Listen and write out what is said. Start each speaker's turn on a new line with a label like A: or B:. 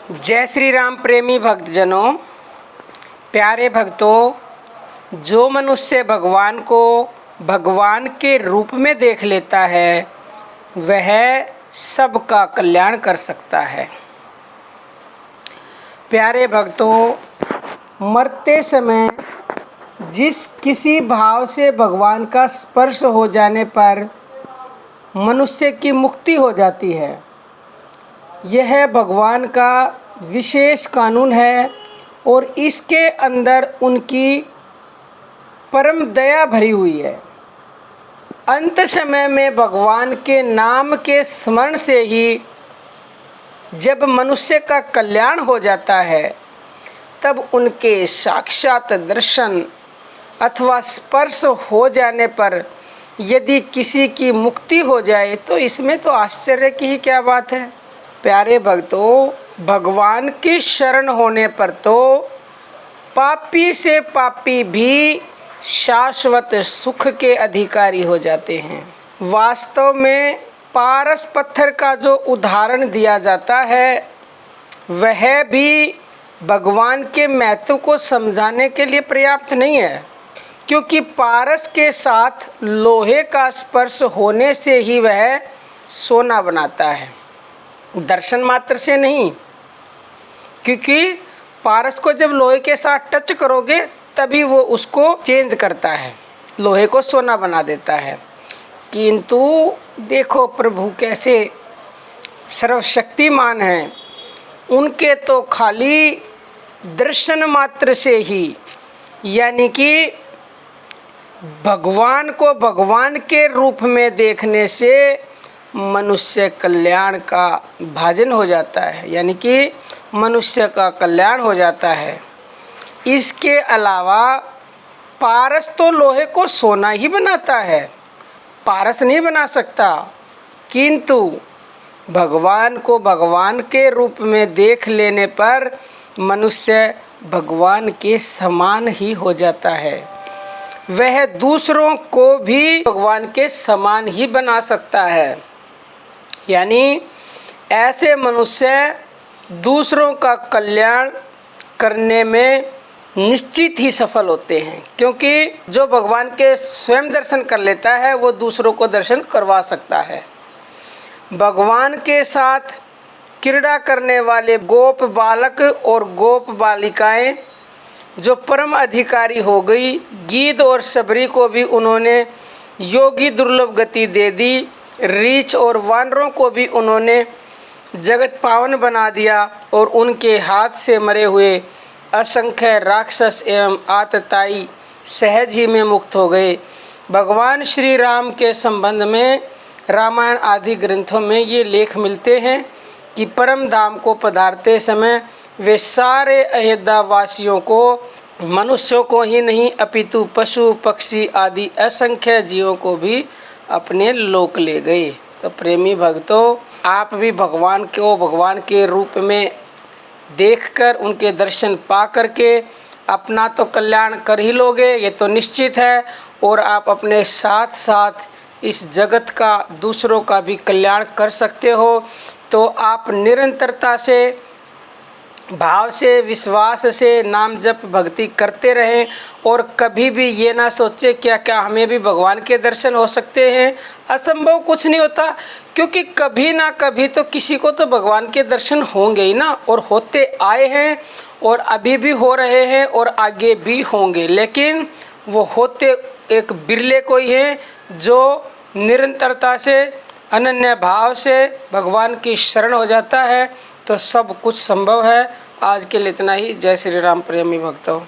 A: जय श्री राम प्रेमी भक्तजनों, प्यारे भक्तों, जो मनुष्य भगवान को भगवान के रूप में देख लेता है वह सबका कल्याण कर सकता है। प्यारे भक्तों, मरते समय जिस किसी भाव से भगवान का स्पर्श हो जाने पर मनुष्य की मुक्ति हो जाती है। यह भगवान का विशेष कानून है और इसके अंदर उनकी परम दया भरी हुई है। अंत समय में भगवान के नाम के स्मरण से ही जब मनुष्य का कल्याण हो जाता है तब उनके साक्षात दर्शन अथवा स्पर्श हो जाने पर यदि किसी की मुक्ति हो जाए तो इसमें तो आश्चर्य की ही क्या बात है। प्यारे भक्तों, भगवान की शरण होने पर तो पापी से पापी भी शाश्वत सुख के अधिकारी हो जाते हैं। वास्तव में पारस पत्थर का जो उदाहरण दिया जाता है वह भी भगवान के महत्व को समझाने के लिए पर्याप्त नहीं है, क्योंकि पारस के साथ लोहे का स्पर्श होने से ही वह सोना बनाता है, दर्शन मात्र से नहीं। क्योंकि पारस को जब लोहे के साथ टच करोगे तभी वो उसको चेंज करता है, लोहे को सोना बना देता है। किंतु देखो प्रभु कैसे सर्वशक्तिमान हैं, उनके तो खाली दर्शन मात्र से ही, यानी कि भगवान को भगवान के रूप में देखने से मनुष्य कल्याण का भाजन हो जाता है, यानी कि मनुष्य का कल्याण हो जाता है। इसके अलावा पारस तो लोहे को सोना ही बनाता है, पारस नहीं बना सकता। किंतु भगवान को भगवान के रूप में देख लेने पर मनुष्य भगवान के समान ही हो जाता है। वह दूसरों को भी भगवान के समान ही बना सकता है, यानी ऐसे मनुष्य दूसरों का कल्याण करने में निश्चित ही सफल होते हैं। क्योंकि जो भगवान के स्वयं दर्शन कर लेता है वो दूसरों को दर्शन करवा सकता है। भगवान के साथ क्रीड़ा करने वाले गोप बालक और गोप बालिकाएं जो परम अधिकारी हो गई, गीध और सबरी को भी उन्होंने योगी दुर्लभ गति दे दी, रीछ और वानरों को भी उन्होंने जगत पावन बना दिया और उनके हाथ से मरे हुए असंख्य राक्षस एवं आतताई सहज ही में मुक्त हो गए। भगवान श्री राम के संबंध में रामायण आदि ग्रंथों में ये लेख मिलते हैं कि परम धाम को पधारते समय वे सारे अयोध्या वासियों को, मनुष्यों को ही नहीं अपितु पशु पक्षी आदि असंख्य जीवों को भी अपने लोक ले गए। तो प्रेमी भक्तों, आप भी भगवान को भगवान के रूप में देखकर उनके दर्शन पा करके अपना तो कल्याण कर ही लोगे, ये तो निश्चित है। और आप अपने साथ साथ इस जगत का दूसरों का भी कल्याण कर सकते हो। तो आप निरंतरता से, भाव से, विश्वास से नाम जप भक्ति करते रहें और कभी भी ये ना सोचे क्या हमें भी भगवान के दर्शन हो सकते हैं। असंभव कुछ नहीं होता, क्योंकि कभी ना कभी तो किसी को तो भगवान के दर्शन होंगे ही ना, और होते आए हैं और अभी भी हो रहे हैं और आगे भी होंगे। लेकिन वो होते एक बिरले कोई हैं जो निरंतरता से, अनन्य भाव से भगवान की शरण हो जाता है, तो सब कुछ संभव है। आज के लिए इतना ही। जय श्री राम प्रेमी भक्तों।